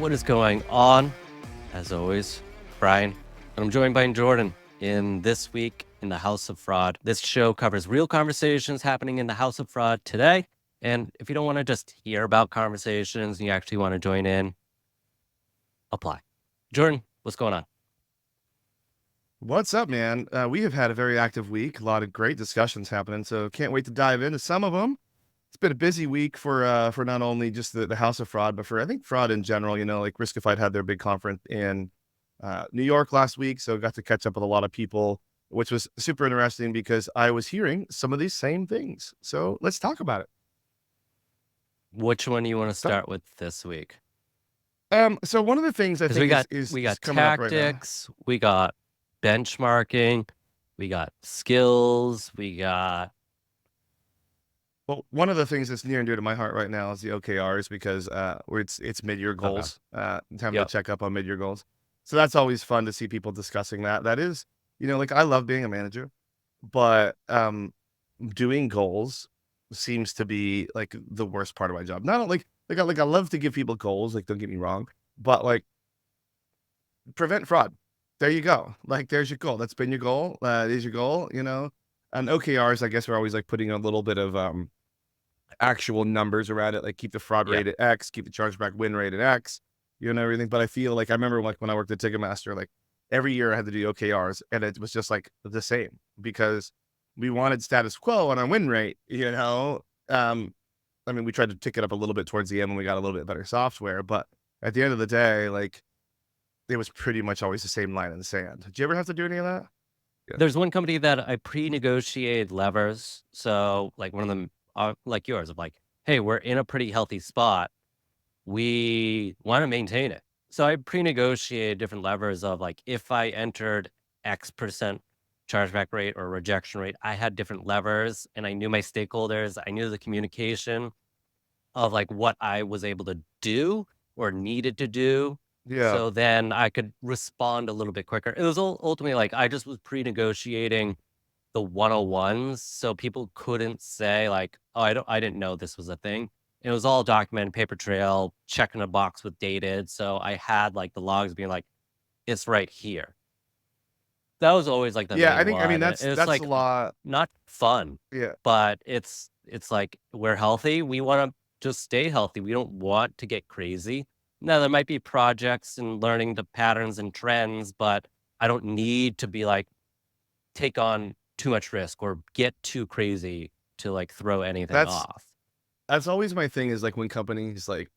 What is going on? As always, Brian, and I'm joined by Jordan in This Week in the House of Fraud. This show covers real conversations happening in the House of Fraud today. And if you don't want to just hear about conversations and you actually want to join in, apply. Jordan, what's going on? What's up, man? We have had a very active week, a lot of great discussions happening, so can't wait to dive into some of them. It's been a busy week for not only just the House of Fraud, but for I think fraud in general. You know, like Riskified had their big conference in New York last week, so got to catch up with a lot of people, which was super interesting because I was hearing some of these same things. So let's talk about it. Which one do you want to So, start with this week? so one of the things I Because we think got is we is got coming up right now. tactics, we got benchmarking, we got skills, we got Well, one of the things that's near and dear to my heart right now is the OKRs because it's mid-year okay. goals. Time to Yep. check up on mid-year goals. So that's always fun to see people discussing that. That is, like I love being a manager, but doing goals seems to be like the worst part of my job. Not like I love to give people goals, like don't get me wrong, but like prevent fraud. There you go. Like there's your goal. That's been your goal. Is your goal. And OKRs, I guess, we're always like putting a little bit of actual numbers around it, like keep the fraud Yep. rate at X, keep the chargeback win rate at X, everything. But I feel like I remember like when I worked at Ticketmaster, like every year I had to do OKRs, and it was just like the same because we wanted status quo on our win rate. I mean, we tried to tick it up a little bit towards the end when we got a little bit better software, but at the end of the day, like it was pretty much always the same line in the sand. Did you ever have to do any of that? Yeah. There's one company that I pre-negotiated levers. So like one of them, like yours, of like, hey, we're in a pretty healthy spot. We want to maintain it. So I pre-negotiated different levers of like, if I entered X% chargeback rate or rejection rate, I had different levers and I knew my stakeholders. I knew the communication of like what I was able to do or needed to do. Yeah. So then I could respond a little bit quicker. It was ultimately like I just was pre-negotiating the 101s so people couldn't say like, oh, I didn't know this was a thing. It was all documented, paper trail, checking a box with dated. So I had like the logs being like, it's right here. That was always like the Yeah, main I mean one. It's that's a like lot. not fun, Yeah. but it's like we're healthy. We want to just stay healthy. We don't want to get crazy. Now there might be projects and learning the patterns and trends, but I don't need to be like take on too much risk or get too crazy to like throw anything That's off. that's always my thing is like when companies like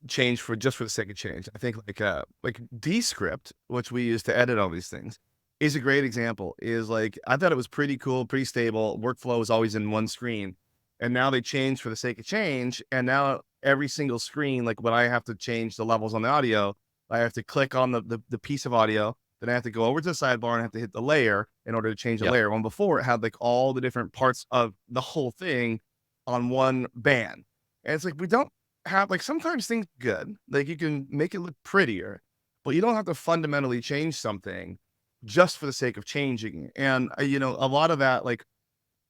change for just for the sake of change. I think like Descript, which we use to edit all these things, is a great example. Is like I thought it was pretty cool, pretty stable. Workflow was always in one screen. And now they change for the sake of change. And now every single screen, like when I have to change the levels on the audio, I have to click on the piece of audio. Then I have to go over to the sidebar and have to hit the layer in order to change the Yep. layer. When before it had like all the different parts of the whole thing on one band. And it's like we don't have like sometimes things good. Like you can make it look prettier, but you don't have to fundamentally change something just for the sake of changing it. And a lot of that like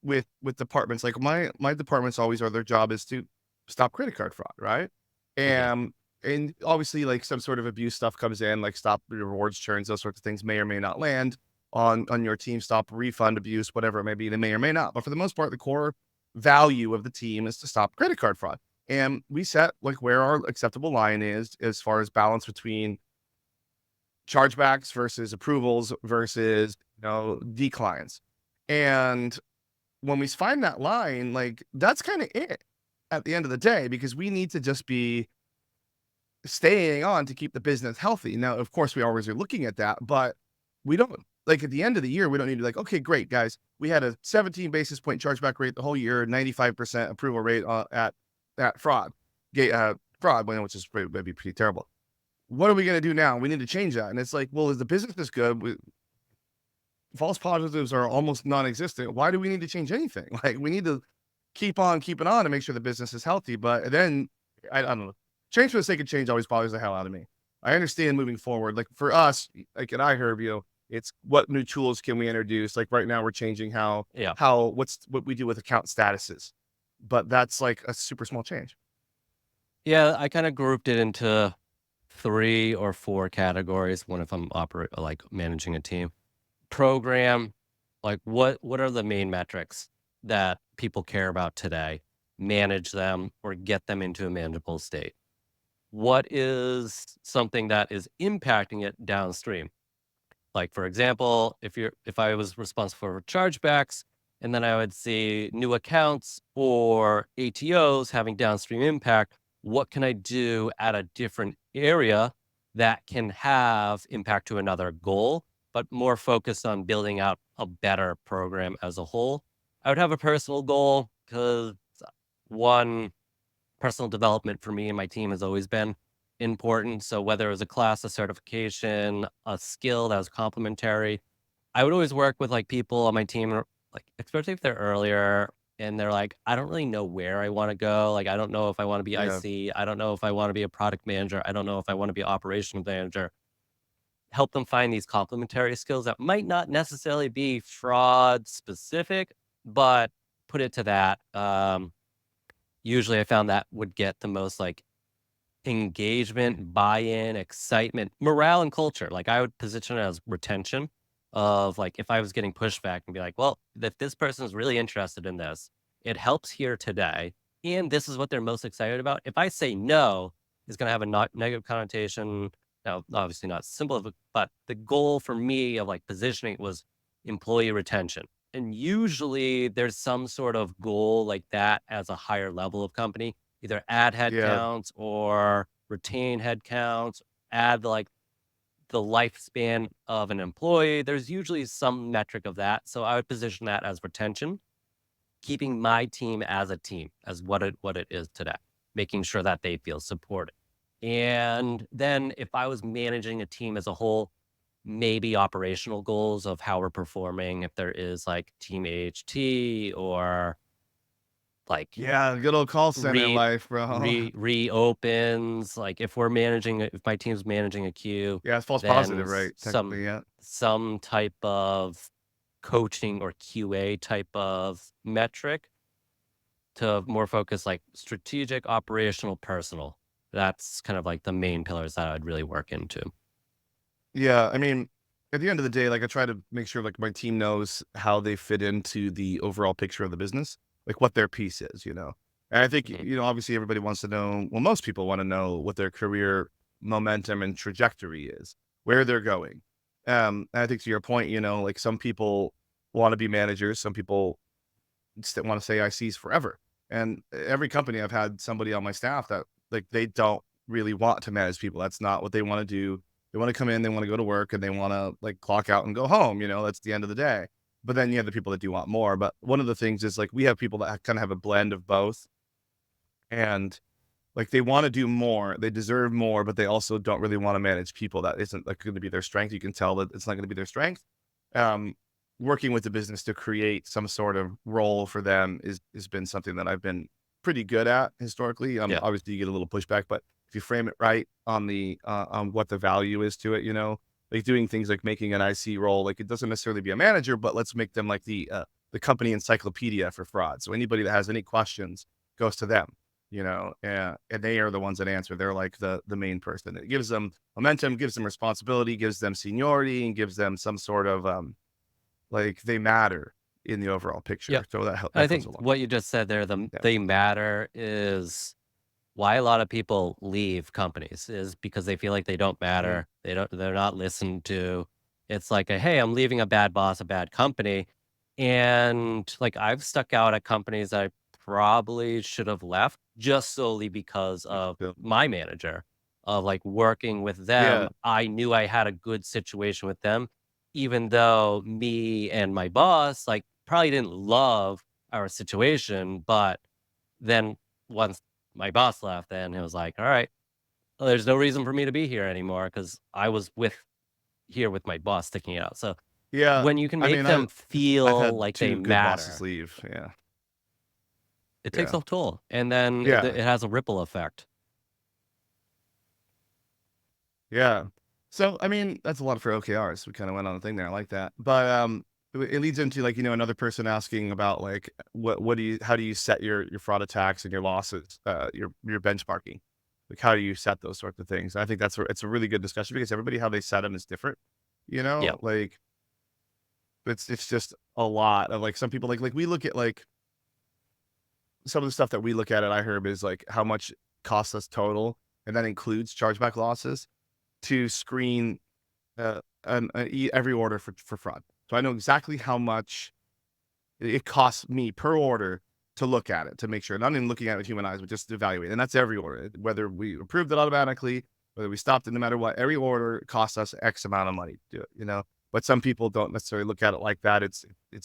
with departments like my departments always are their job is to stop credit card fraud, right? Hmm. And obviously like some sort of abuse stuff comes in, like stop rewards churns, those sorts of things may or may not land on your team. Stop refund abuse, whatever it may be, they may or may not. But for the most part, the core value of the team is to stop credit card fraud. And we set like where our acceptable line is as far as balance between chargebacks versus approvals versus declines. And when we find that line, like that's kind of it at the end of the day, because we need to just be staying on to keep the business healthy. Now, of course, we always are looking at that, but we don't like at the end of the year, we don't need to like, okay, great, guys. We had a 17 basis point chargeback rate the whole year, 95% approval rate at fraud, which is would be pretty terrible. What are we going to do now? We need to change that. And it's like, well, is the business this good? False positives are almost non-existent. Why do we need to change anything? Like we need to keep on keeping on to make sure the business is healthy. But then I don't know. Change for the sake of change always bothers the hell out of me. I understand moving forward. Like for us, like at iHerb, it's what new tools can we introduce? Like right now we're changing Yeah. what we do with account statuses. But that's like a super small change. Yeah. I kind of grouped it into 3 or 4 categories. One if I'm like managing a team. Program, like what are the main metrics that people care about today? Manage them or get them into a manageable state. What is something that is impacting it downstream? Like, for example, if I was responsible for chargebacks, and then I would see new accounts or ATOs having downstream impact, what can I do at a different area that can have impact to another goal, but more focused on building out a better program as a whole? I would have a personal goal because one, personal development for me and my team has always been important. So whether it was a class, a certification, a skill that was complementary, I would always work with like people on my team, like especially if they're earlier and they're like, I don't really know where I want to go. Like, I don't know if I want to be Yeah. IC. I don't know if I want to be a product manager. I don't know if I want to be operational manager. Help them find these complementary skills that might not necessarily be fraud specific, but put it to that. Usually I found that would get the most like engagement, buy-in, excitement, morale, and culture. Like, I would position it as retention of, like, if I was getting pushback and be like, "Well, if this person is really interested in this, it helps here today, and this is what they're most excited about." If I say no, it's gonna have a not negative connotation. Now, obviously not simple, but the goal for me of, like, positioning was employee retention. And usually there's some sort of goal like that as a higher level of company. Either add Yeah. headcounts or retain headcounts, add, like, the lifespan of an employee. There's usually some metric of that, so I would position that as retention, keeping my team as a team, as what it is today, making sure that they feel supported. And then if I was managing a team as a whole, maybe operational goals of how we're performing, if there is, like, team AHT or, like, Yeah, good old call center Re life, bro. reopens, like, if my team's managing a queue, Yeah, it's false then positive, right? Technically, yeah. some type of coaching or QA type of metric to more focus, like, strategic, operational, personal. That's kind of like the main pillars that I'd really work into. Yeah, I mean, at the end of the day, like I try to make sure like my team knows how they fit into the overall picture of the business, like what their piece is, you know. And I think, Mhm, obviously everybody wants to know, well, most people want to know what their career momentum and trajectory is, where they're going. And I think to your point, like some people want to be managers, some people want to say ICs forever. And every company I've had somebody on my staff that like they don't really want to manage people. That's not what they want to do. They want to come in, they want to go to work, and they want to like clock out and go home. That's the end of the day. But then you have the people that do want more. But one of the things is like we have people that kind of have a blend of both, and like they want to do more, they deserve more, but they also don't really want to manage people. That isn't like going to be their strength. You can tell that it's not going to be their strength. Um, Working with the business to create some sort of role for them is has been something that I've been pretty good at historically. yeah. Obviously you get a little pushback, but if you frame it right on the on what the value is to it, like doing things like making an IC role, like it doesn't necessarily be a manager, but let's make them like the company encyclopedia for fraud. So anybody that has any questions goes to them, and they are the ones that answer. They're like the main person. It gives them momentum, gives them responsibility, gives them seniority, and gives them some sort of like they matter in the overall picture. Yep. So I that goes think a long what way. you just said there, Yeah. they matter is why a lot of people leave companies is because they feel like they don't Mhm. matter. They're not listened to. It's like hey, I'm leaving a bad boss, a bad company. And like I've stuck out at companies that I probably should have left just solely because of Yeah. my manager of like working with them. Yeah. I knew I had a good situation with them, even though me and my boss like probably didn't love our situation, but then once my boss left, then it was like, "All right, well, there's no reason for me to be here anymore because I was here with my boss sticking it out." So, Yeah. when you can I make mean, them I've feel had like they two good bosses matter, leave. Yeah. it takes Yeah. a toll, and then Yeah. it has a ripple effect. Yeah. So, I mean, that's a lot for OKRs. We kind of went on a thing there. I like that. But it leads into like, another person asking about like how do you set your fraud attacks and your losses, your benchmarking? Like, how do you set those sorts of things? I think it's a really good discussion because everybody how they set them is different. You Yeah. know, like it's just a lot of like some people like we look at like some of the stuff that we look at iHerb is like how much it costs us total, and that includes chargeback losses to screen every order for fraud. So I know exactly how much it costs me per order to look at it to make sure, not even looking at it with human eyes, but just to evaluate. And that's every order, whether we approved it automatically, whether we stopped it, no matter what. Every order costs us X amount of money to do it, you know. But some people don't necessarily look at it like that. It's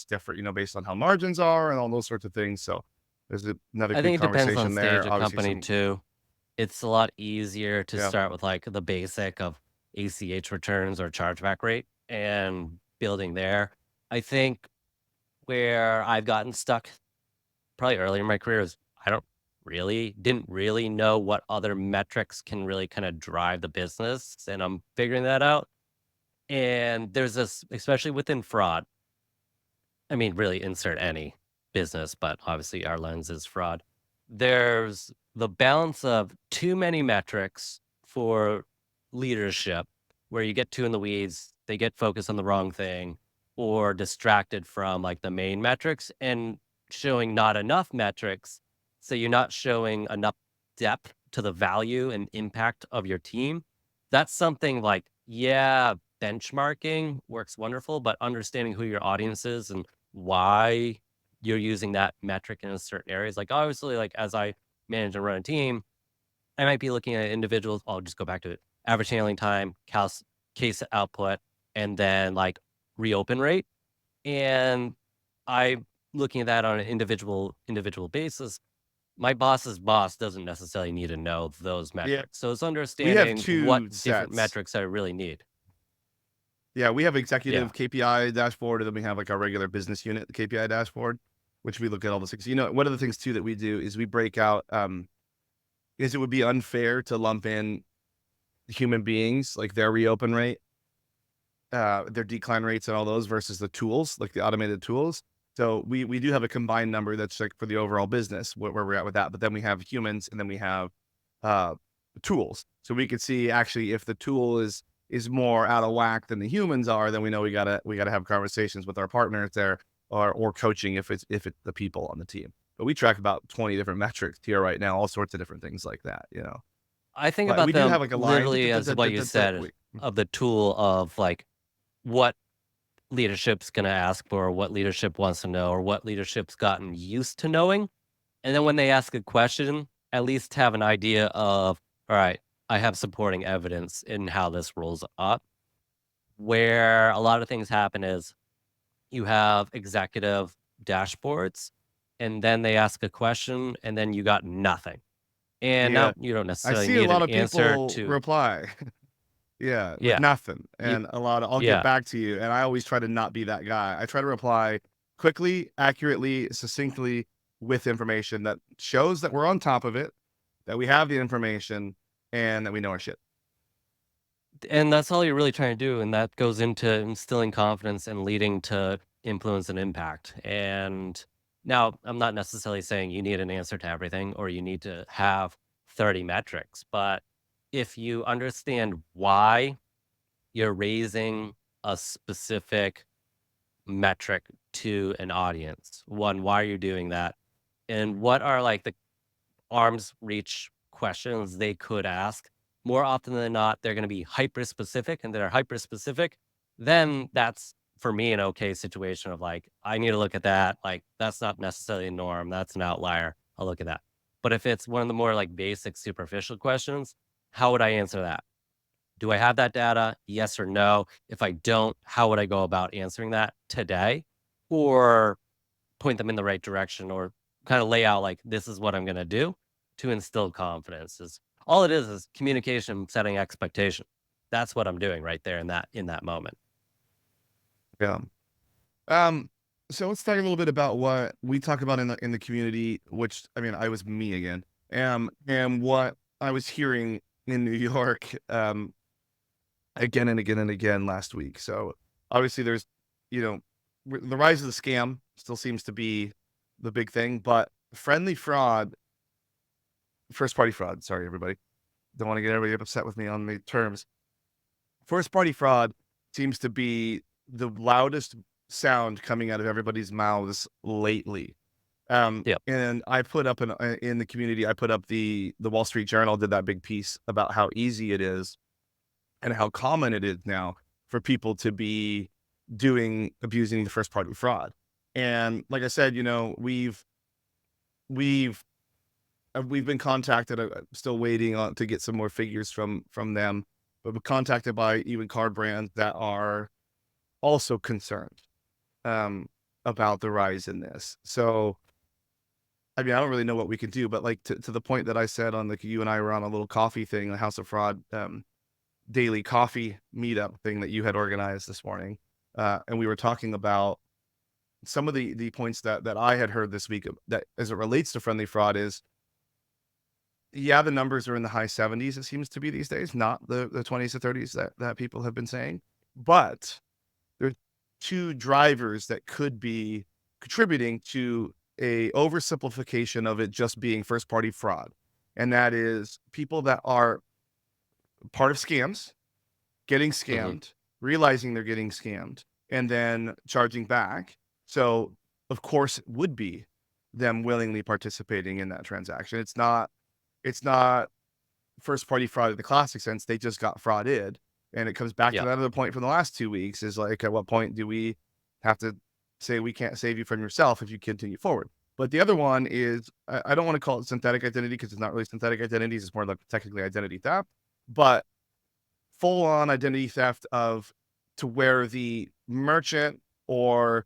different, you know, based on how margins are and all those sorts of things. So there's another I good think it depends on conversation stage there. of Obviously, company some too. It's a lot easier to yeah, start with like the basic of ACH returns or chargeback rate and building there. I think where I've gotten stuck probably early in my career is I didn't really know what other metrics can really kind of drive the business. And I'm figuring that out. And there's this, especially within fraud. I mean, really insert any business, but obviously our lens is fraud. There's the balance of too many metrics for leadership where you get too in the weeds, they get focused on the wrong thing or distracted from like the main metrics and showing not enough metrics. So you're not showing enough depth to the value and impact of your team. That's something like, yeah, benchmarking works wonderful, but understanding who your audience is and why you're using that metric in a certain areas. Like obviously, like as I manage and run a team, I might be looking at individuals. I'll just go back to it. Average handling time, case output, and then like reopen rate. And I looking at that on an individual basis. My boss's boss doesn't necessarily need to know those yeah. metrics. So it's We have understanding what two different sets. metrics I really need. Yeah, we have Yeah. executive KPI dashboard, and then we have like our regular business unit KPI dashboard, which we look at all the things. You know, one of the things too that we do is we break out. Is it would be unfair to lump in human beings like their reopen rate, their decline rates, and all those versus the tools, like the automated tools. So we do have a combined number that's like for the overall business where we're at with that. But then we have humans, and then we have uh, tools. So we could see actually if the tool is more out of whack than the humans are, then we know we gotta have conversations with our partners there or coaching if it's the people on the team. But we track about 20 different metrics here right now, all sorts of different things like that, you know. I think But about we do them have like a line. literally as what you said of the tool of like what leadership's going to ask for, what leadership wants to know, or what leadership's gotten used to knowing. And then when they ask a question, at least have an idea of, all right, I have supporting evidence in how this rolls up. Where a lot of things happen is you have executive dashboards, and then they ask a question, and then you got nothing. And Yeah. now you don't I necessarily see a need lot an of answer people to, reply. Yeah, with yeah, nothing, you, and a lot of, "I'll get yeah. back to you," and I always try to not be that guy. I try to reply quickly, accurately, succinctly, with information that shows that we're on top of it, that we have the information, and that we know our shit. And that's all you're really trying to do, and that goes into instilling confidence and leading to influence and impact. And now, I'm not necessarily saying you need an answer to everything or you need to have 30 metrics, but if you understand why you're raising a specific metric to an audience, one, why are you doing that? And what are like the arm's reach questions they could ask. More often than not, they're going to be hyper specific, and they're hyper specific. Then that's for me an okay situation of like, I need to look at that. Like, that's not necessarily a norm. That's an outlier. I'll look at that. But if it's one of the more like basic, superficial questions, how would I answer that? Do I have that data? Yes or no? If I don't, how would I go about answering that today? Or point them in the right direction or kind of lay out like this is what I'm going to do to instill confidence is all it is communication setting expectation. That's what I'm doing right there in that moment. Yeah. Um, so let's talk a little bit about what we talk about in the community, which I mean, I was me again, and what I was hearing in New York, again and again and again last week. So obviously, there's, you know, the rise of the scam still seems to be the big thing, but friendly fraud, first party fraud. Sorry, everybody. don't want to get everybody upset with me on the terms. First party fraud seems to be the loudest sound coming out of everybody's mouths lately. Yep. And I put up in the community, I put up the Wall Street Journal did that big piece about how easy it is and how common it is now for people to be abusing the first party fraud. And like I said, we've we've been contacted. Still waiting on to get some more figures from them, but we're contacted by even card brands that are also concerned um, about the rise in this. So, I mean, I don't really know what we can do, but like to the point that I said on you and I were on a little coffee thing, the House of Fraud daily coffee meetup thing that you had organized this morning, and we were talking about some of the points that I had heard this week that as it relates to friendly fraud is yeah, the numbers are in the high 70s, it seems to be these days, not the 20s to 30s that people have been saying. But there's two drivers that could be contributing to a oversimplification of it just being first party fraud. And that is people that are part of scams, getting Hmm. scammed, realizing they're getting scammed, and then charging back. So, of course, it would be them willingly participating in that transaction. It's not first party fraud in the classic sense. They just got frauded. And it comes back to Yep. that other point from the last 2 weeks is like, at what point do we have to say we can't save you from yourself if you continue forward? But the other one is, I don't want to call it synthetic identity because it's not really synthetic identities. It's more like technically identity theft, but full on identity theft of to where the merchant or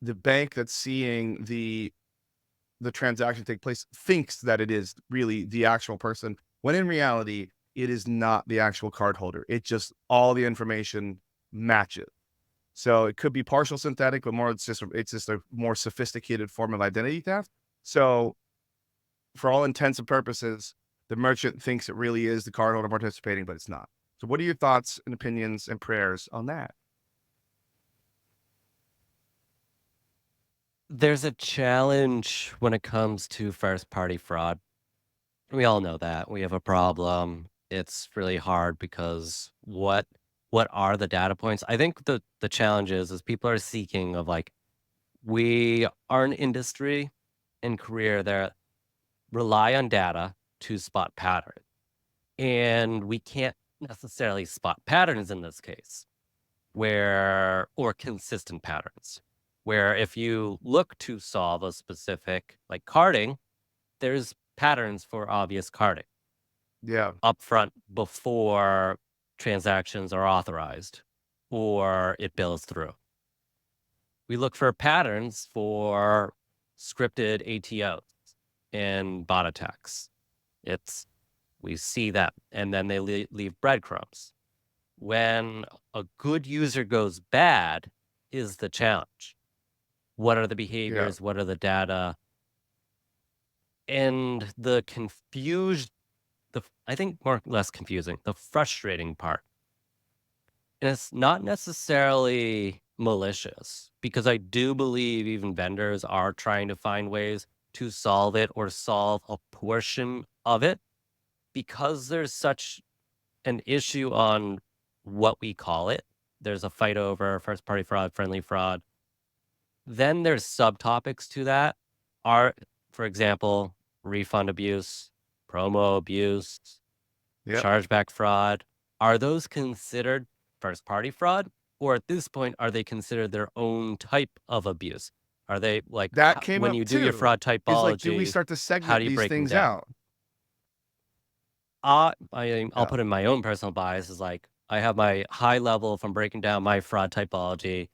the bank that's seeing the transaction take place thinks that it is really the actual person, when in reality, it is not the actual card holder. It just all the information matches. So it could be partial synthetic, but more it's just a more sophisticated form of identity theft. So for all intents and purposes, the merchant thinks it really is the cardholder participating, but it's not. So what are your thoughts and opinions and prayers on that? There's a challenge when it comes to first party fraud. We all know that. We have a problem. It's really hard because what are the data points? I think the challenge is people are seeking of like we are an industry and career that rely on data to spot pattern. And we can't necessarily spot patterns in this case where or consistent patterns where if you look to solve a specific like carding, there's patterns for obvious carding Yeah, upfront before transactions are authorized or it bills through. We look for patterns for scripted ATOs and bot attacks. It's we see that, and then they leave breadcrumbs. When a good user goes bad is the challenge. What are the yeah, behaviors? What are the data? And the confused, I think more or less confusing, the frustrating part. And it's not necessarily malicious because I do believe even vendors are trying to find ways to solve it or solve a portion of it because there's such an issue on what we call it. There's a fight over first party fraud, friendly fraud. Then there's subtopics to that. Are, for example, refund abuse, promo abuse, yep. chargeback fraud. Are those considered first party fraud? Or at this point, are they considered their own type of abuse? Are they like That came when up you do your too. fraud Is like, do we typology, start to how do segment you these break them things down? out? I'll Yeah, put in my own personal bias is like I have my high level from breaking down my fraud typology,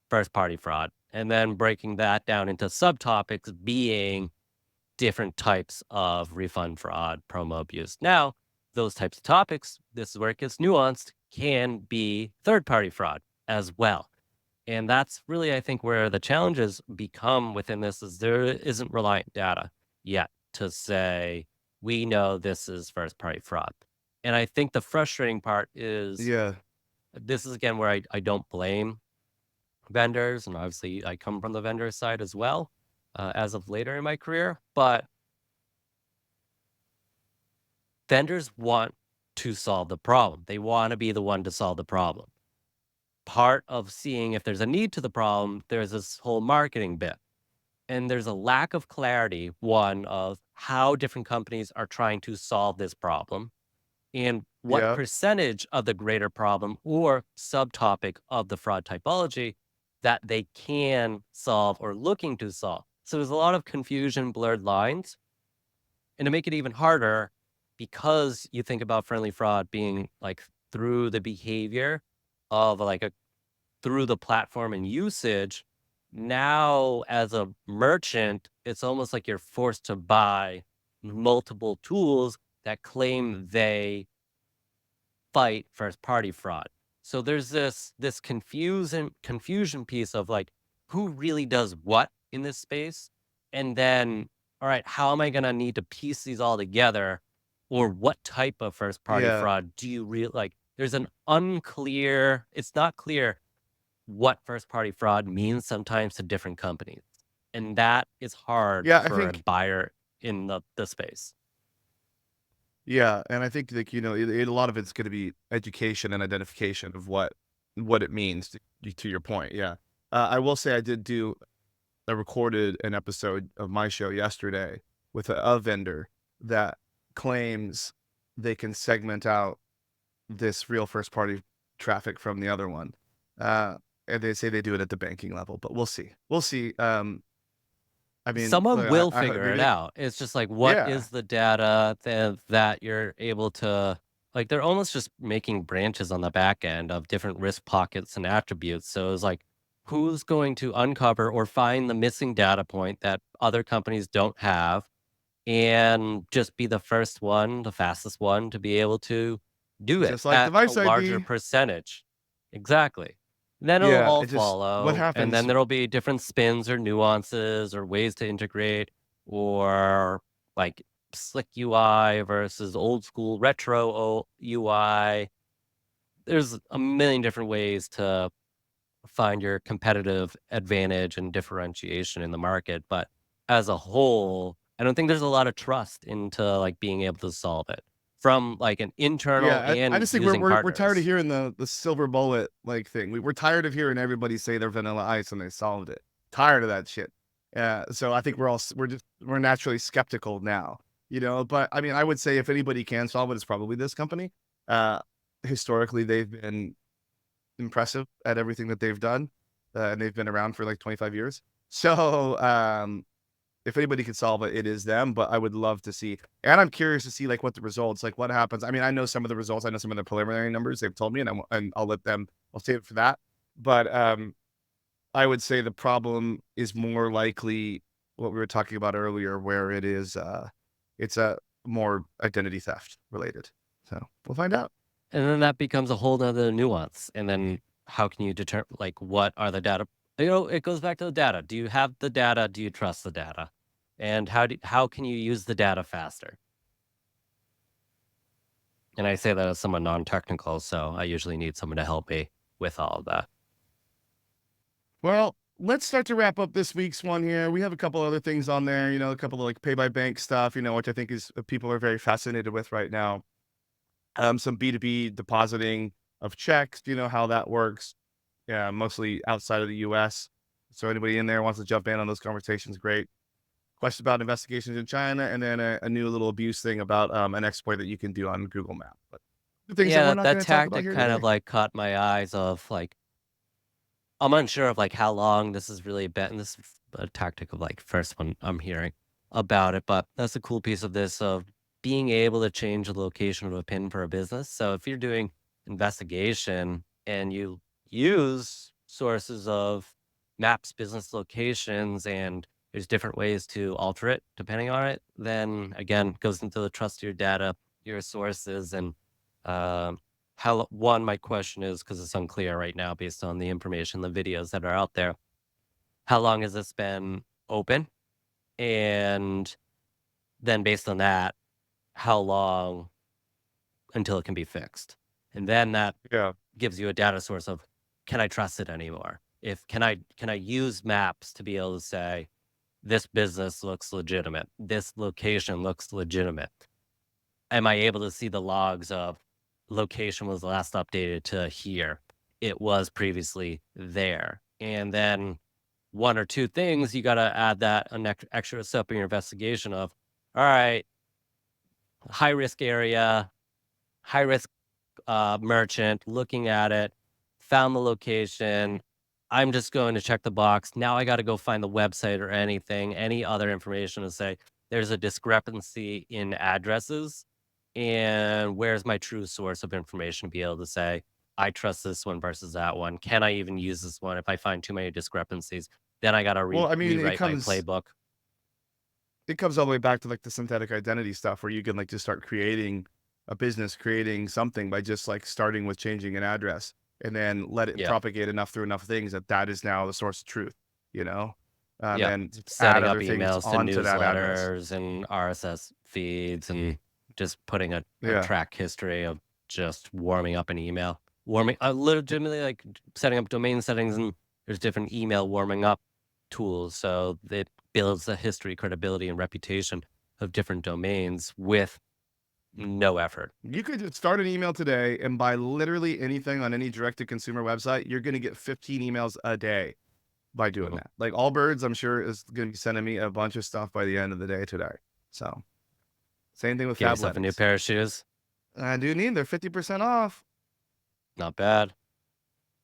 first party fraud, and then breaking that down into subtopics being different types of refund fraud, promo abuse. Now, those types of topics, this is where it gets nuanced, can be third party fraud as well. And that's really, I think, where the challenges become within this is there isn't reliant data yet to say, we know this is first party fraud. And I think the frustrating part is yeah. this is again where I don't blame vendors. And obviously, I come from the vendor side as well as of later in my career. But vendors want to solve the problem. They want to be the one to solve the problem. Part of seeing if there's a need to the problem, there's this whole marketing bit. And there's a lack of clarity, one, of how different companies are trying to solve this problem and what Yeah. percentage of the greater problem or subtopic of the fraud typology that they can solve or looking to solve. So there's a lot of confusion, blurred lines. And to make it even harder, because you think about friendly fraud being like through the behavior of like a through the platform and usage, now as a merchant, it's almost like you're forced to buy multiple tools that claim they fight first party fraud. So there's this confusion piece of like who really does what in this space, and then all right, how am I going to need to piece these all together, or what type of first party Yeah. fraud do you really like? There's an unclear. It's not clear what first party fraud means sometimes to different companies. And that is hard Yeah, I for a think buyer in the space. yeah, and I think like, a lot of it's gonna be education and identification of what it means to your point. Yeah. I will say I recorded an episode of my show yesterday with a vendor that claims they can segment out this real first party traffic from the other one. Uh, and they say they do it at the banking level, but we'll see. We'll see. I mean, Someone look, will I figure maybe it they, out. It's just like, what yeah, is the data that you're able to like, they're almost just making branches on the back end of different risk pockets and attributes. So it's like, who's going to uncover or find the missing data point that other companies don't have and just be the first one, the fastest one to be able to do it just like at a device larger ID. percentage. Exactly. Then it'll Yeah, all it just what follow, and then happens. there'll be different spins or nuances or ways to integrate or like slick UI versus old school retro UI. There's a million different ways to find your competitive advantage and differentiation in the market. But as a whole, I don't think there's a lot of trust into like being able to solve it from like an internal Yeah, I and just think using we're tired of partners. hearing the silver bullet like thing. We're tired of hearing everybody say they're Vanilla Ice and they solved it. Tired of that shit. Yeah, so I think we're naturally skeptical now, But I mean, I would say if anybody can solve it, it's probably this company. Uh, Historically, they've been impressive at everything that they've done, and they've been around for like 25 years. So if anybody could solve it, it is them, but I would love to see and I'm curious to see, like, what the results like, what happens. I mean, I know some of the results, I know some of the preliminary numbers they've told me, and I'll save it for that. But, I would say the problem is more likely what we were talking about earlier, where it's a more identity theft related. So, we'll find out. And then that becomes a whole nother nuance. And then how can you determine like what are the data? It goes back to the data. Do you have the data? Do you trust the data? And how can you use the data faster? And I say that as someone non-technical, so I usually need someone to help me with all of that. Well, let's start to wrap up this week's one here. We have a couple other things on there, a couple of, like, pay by bank stuff, which I think is people are very fascinated with right now. Some B2B depositing of checks, how that works. Yeah, mostly outside of the US. So anybody in there wants to jump in on those conversations, great. Question about investigations in China, and then a new little abuse thing about an exploit that you can do on Google Map. But the things that Yeah, we're that, not that going to talk about tactic here kind of today. like caught my eyes of like I'm unsure of like how long this has really been. This is a tactic of like first one I'm hearing about it, but that's a cool piece of this of being able to change the location of a pin for a business. So if you're doing investigation and you use sources of maps, business locations, and there's different ways to alter it depending on it, then again goes into the trust of your data, your sources, and um, how one, my question is because it's unclear right now based on the information, the videos that are out there. How long has this been open? And then based on that, how long until it can be fixed? And then that Yeah. gives you a data source of can I trust it anymore? If can I use maps to be able to say this business looks legitimate, this location looks legitimate. am I able to see the logs of location was last updated to here? It was previously there. And then one or two things, you got to add that an extra step in your investigation of, all right, high risk area, high risk merchant, looking at it, found the location. I'm just going to check the box. Now I got to go find the website or anything, any other information to say there's a discrepancy in addresses. And where's my true source of information to be able to say, I trust this one versus that one? Can I even use this one if I find too many discrepancies? Then I got to Well, I mean, rewrite my playbook. it comes all the way back to like the synthetic identity stuff where you can like just start creating a business, creating something by just like starting with changing an address and then let it Yeah. propagate enough through enough things that that is now the source of truth, you know? Yeah, And add setting up other things emails to onto that address. newsletters and RSS feeds and just putting a Yeah. track history of just warming up an email. Warming legitimately like setting up domain settings, and there's different email warming up tools. So it builds the history, credibility, and reputation of different domains with no effort. You could just start an email today and buy literally anything on any direct to consumer website. You're going to get 15 emails a day by doing Mhm. that. Like Allbirds, I'm sure is going to be sending me a bunch of stuff by the end of the day today. So same thing with Get yourself a new Fabletics. pair of shoes. I do need, they're 50% off. Not bad.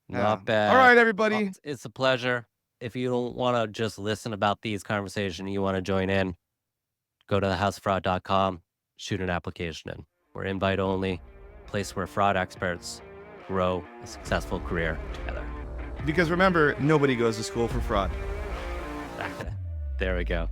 Yeah. Not All bad. right, everybody. It's a pleasure. If you don't want to just listen about these conversations, you want to join in, go to thehousefraud.com, shoot an application in. We're invite only, place where fraud experts grow a successful career together. Because remember, nobody goes to school for fraud. There we go.